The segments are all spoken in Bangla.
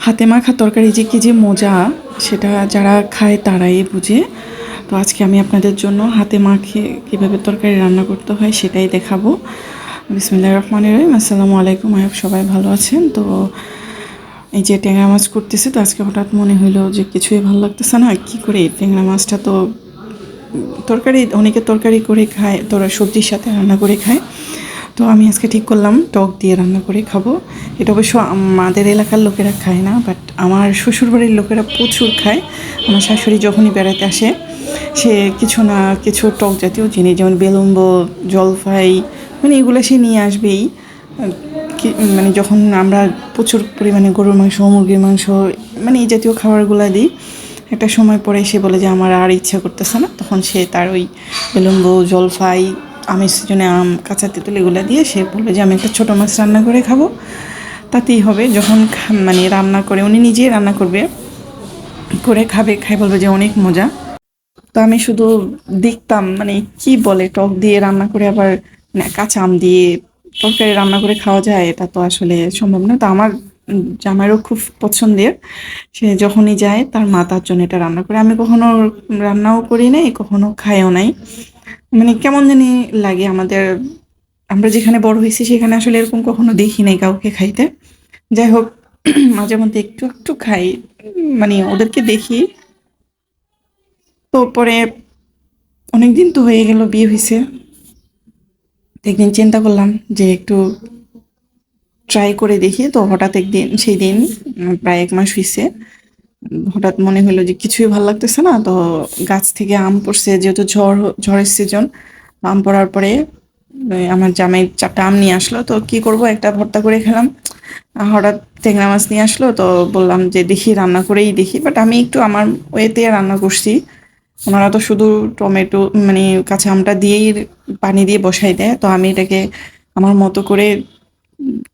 হাতে মাখা তরকারি যে কী যে মজা, সেটা যারা খায় তারাই বুঝে। তো আজকে আমি আপনাদের জন্য হাতে মাখিয়ে কীভাবে তরকারি রান্না করতে হয় সেটাই দেখাবো। বিসমিল্লাহির রহমানির রহিম। আসসালামু আলাইকুম। আই হোপ সবাই ভালো আছেন। তো এই যে ট্যাংরা মাছ করতেছি, তো আজকে হঠাৎ মনে হইলো যে কিছুই ভালো লাগতেছে না, কী করে ট্যাংরা মাছটা তো তরকারি, অনেকে তরকারি করে খায়, তোরা সবজির সাথে রান্না করে খায়। তো আমি আজকে ঠিক করলাম টক দিয়ে রান্না করে খাবো। এটা অবশ্য আমাদের এলাকার লোকেরা খায় না, বাট আমার শ্বশুরবাড়ির লোকেরা প্রচুর খায়। আমার শাশুড়ি যখনই বেড়াতে আসে, সে কিছু না কিছু টক জাতীয় জিনিস, যেমন বেলুম্ব, জলফাই, মানে এগুলো সে নিয়ে আসবেই। মানে যখন আমরা প্রচুর পরিমাণে গরুর মাংস, মুরগির মাংস, মানে এই জাতীয় খাবারগুলো দিই, একটা সময় পরে সে বলে যে আমার আর ইচ্ছা করতেছে না, তখন সে তার ওই বিলম্ব, জলফাই, আমের সিজনে আম, কাঁচা তেঁতুল এগুলো দিয়ে সে বলবে যে আমি একটা ছোটো মাছ রান্না করে খাবো। তাতেই হবে। যখন মানে রান্না করে, উনি নিজেই রান্না করবে, করে খাবে, খাই বলবে যে অনেক মজা। তো আমি শুধু দেখতাম, মানে কি বলে টক দিয়ে রান্না করে আবার মানে কাঁচা আম দিয়ে তরকারি রান্না করে খাওয়া যায়, এটা তো আসলে সম্ভব না। তো আমার জামাইরও খুব পছন্দের। সে যখনই যায় তার মা তার জন্য এটা রান্না করে। আমি কখনো রান্নাও করি নাই, কখনো খাইও নাই। মানে কেমন জানি লাগে আমাদের, আমরা যেখানে বড় হয়েছি সেখানে আসলে এরকম কখনো দেখি নাই কাউকে খাইতে। যাই হোক, মাঝে মধ্যে একটু একটু খাই, মানে ওদেরকে দেখি। তো পরে অনেকদিন তো হয়ে গেল বিয়ে হয়েছে, একদিন চিন্তা করলাম যে একটু ট্রাই করে দেখি। তো হঠাৎ একদিন, সেই দিন প্রায় 1 মাস হয়েছে, হঠাৎ মনে হলো যে কিছুই ভালো লাগতেছে না। তো গাছ থেকে আম পড়ছে, যেহেতু ঝড়ের সিজন, আম পড়ার পরে আমার জামাই 4টা আম নিয়ে আসলো। তো কি করব, একটা ভর্তা করে খেলাম। হঠাৎ ট্যাংরা মাছ নিয়ে আসলো, তো বললাম যে দেখি রান্না করেই দেখি। বাট আমি একটু আমার ওয়েতে রান্না করছি। ওনারা তো শুধু টমেটো, মানে কাঁচা আমটা দিয়েই পানি দিয়ে বসাই দেয়। তো আমি এটাকে আমার মতো করে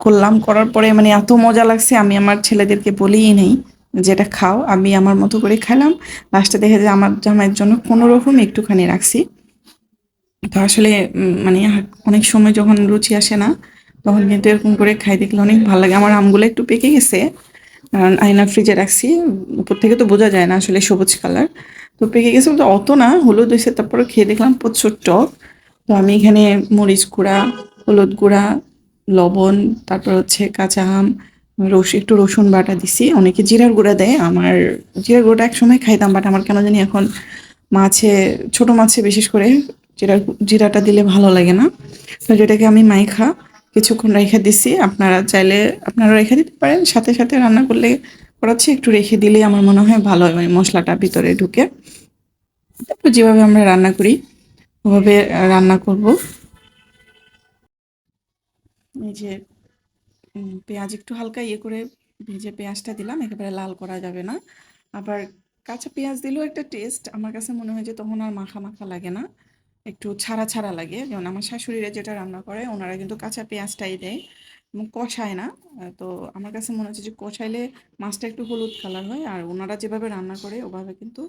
করলাম, করার পরে মানে এত মজা লাগছে, আমি আমার ছেলেদেরকে বলিই নেই যে এটা খাও। আমি আমার মতো করে খেলাম। লাস্টে দেখে যে আমার জামাইয়ের জন্য কোনো রকম একটুখানি রাখছি। তো আসলে মানে অনেক সময় যখন রুচি আসে না, তখন কিন্তু এরকম করে খাই দেখলে অনেক ভালো লাগে। আমার আমগুলো একটু পেকে গেছে, কারণ আয়না ফ্রিজে রাখছি। উপর থেকে তো বোঝা যায় না আসলে সবুজ কালার। তো পেকে গেছে, তো অত না, হলুদ হয়েছে। তারপরে খেয়ে দেখলাম প্রচুর টক। তো আমি এখানে মরিচ গুঁড়া, হলুদ গুঁড়া, লবণ, তারপর হচ্ছে কাঁচা আম, একটু রসুন বাটা দিছি। অনেকে জিরার গুঁড়া দেয়, আমার জিরার গুঁড়োটা একসময় খাইতাম, বাট আমার কেন জানি এখন মাছে, ছোট মাছে বিশেষ করে জিরা, জিরাটা দিলে ভালো লাগে না। তো যেটাকে আমি মাইখা কিছুক্ষণ রেখে দিছি। আপনারা চাইলে আপনারা রেখে দিতে পারেন, সাথে সাথে রান্না করলে করাচ্ছি, একটু রেখে দিলেই আমার মনে হয় ভালো হয়, মানে মশলাটা ভিতরে ঢুকে। তারপর যেভাবে আমরা রান্না করি ওভাবে রান্না করব। এই যে পেঁয়াজ একটু হালকা ইয়ে করে ভেজে পেঁয়াজটা দিলাম, একেবারে লাল করা যাবে না। আবার কাঁচা পেঁয়াজ দিলেও একটা টেস্ট, আমার কাছে মনে হয় যে তখন আর মাখা মাখা লাগে না, একটু ছাড়া ছাড়া লাগে। যেমন আমার শাশুড়িরা যেটা রান্না করে, ওনারা কিন্তু কাঁচা পেঁয়াজটাই দেয় এবং কষায় না। তো আমার কাছে মনে হচ্ছে যে কষাইলে মাছটা একটু হলুদ কালার হয়, আর ওনারা যেভাবে রান্না করে ওভাবে কিন্তু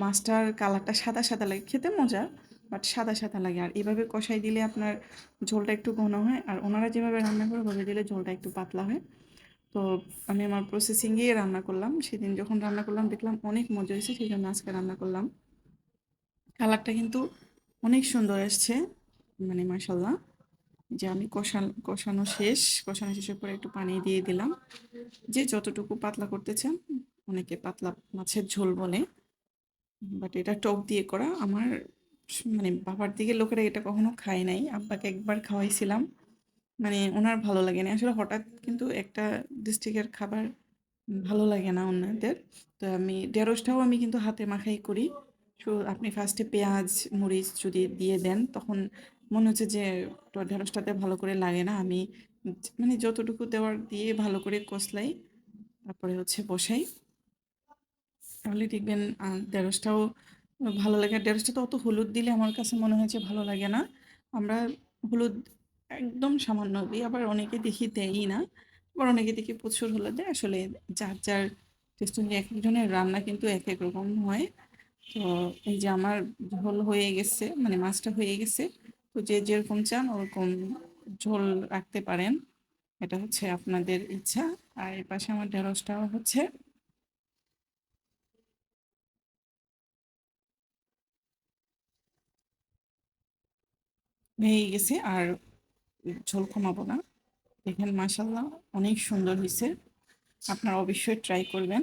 মাছটার কালারটা সাদা সাদা লাগে, খেতে মজা, বাট সাদা সাদা লাগে। আর এভাবে কষাই দিলে আপনার ঝোলটা একটু ঘন হয়, আর ওনারা যেভাবে রান্না করে ওভাবে দিলে ঝোলটা একটু পাতলা হয়। তো আমি আমার প্রসেসিংয়েই রান্না করলাম। সেদিন যখন রান্না করলাম দেখলাম অনেক মজা হয়েছে, সেই জন্য আজকে রান্না করলাম। কালারটা কিন্তু অনেক সুন্দর এসছে, মানে মাশাল্লাহ। যে আমি কষানো শেষ, কষানো শেষের পরে একটু পানি দিয়ে দিলাম, যে যতটুকু পাতলা করতে চান। অনেকে পাতলা মাছের ঝোল বলে, বাট এটা টক দিয়ে করা। আমার মানে বাবার দিকে লোকেরা এটা কখনো খায় নাই, আব্বাকে একবার খাওয়াইছিলাম, মানে ওনার ভালো লাগে না আসলে। হঠাৎ কিন্তু একটা ডিস্ট্রিক্টের খাবার ভালো লাগে না অন্যদের। তো আমি ঢেঁড়সটাও আমি কিন্তু হাতে মাখাই করি। আপনি ফার্স্টে পেঁয়াজ, মরিচ যদি দিয়ে দেন, তখন মনে হচ্ছে যে ঢেঁড়সটাতে ভালো করে লাগে না। আমি মানে যতটুকু দেওয়ার দিয়ে ভালো করে কষলাই, তারপরে হচ্ছে বসাই, তাহলে দেখবেন ঢেঁড়সটাও ভালো লাগে। আর ঢেঁড়সটা তো অত হলুদ দিলে আমার কাছে মনে হয় যে ভালো লাগে না। আমরা হলুদ একদম সামান্য দিই, আবার অনেকে দেখি দেয়ই না, আবার অনেকে দেখি প্রচুর হলুদ দেয়। আসলে যার যার টেস্ট অনুযায়ী এক একজনের রান্না কিন্তু এক এক রকম হয়। তো এই যে আমার ঝোল হয়ে গেছে, মানে মাছটা হয়ে গেছে। তো যে যেরকম চান ওরকম ঝোল রাখতে পারেন। এটা হচ্ছে আপনাদের ইচ্ছা। আর এর পাশে আমার ঢেঁড়সটাও হচ্ছে ভেঙে গেছে। আর ঝোল কমাবো না। দেখেন মাশাল্লাহ অনেক সুন্দর হয়েছে। আপনারা অবশ্যই ট্রাই করবেন।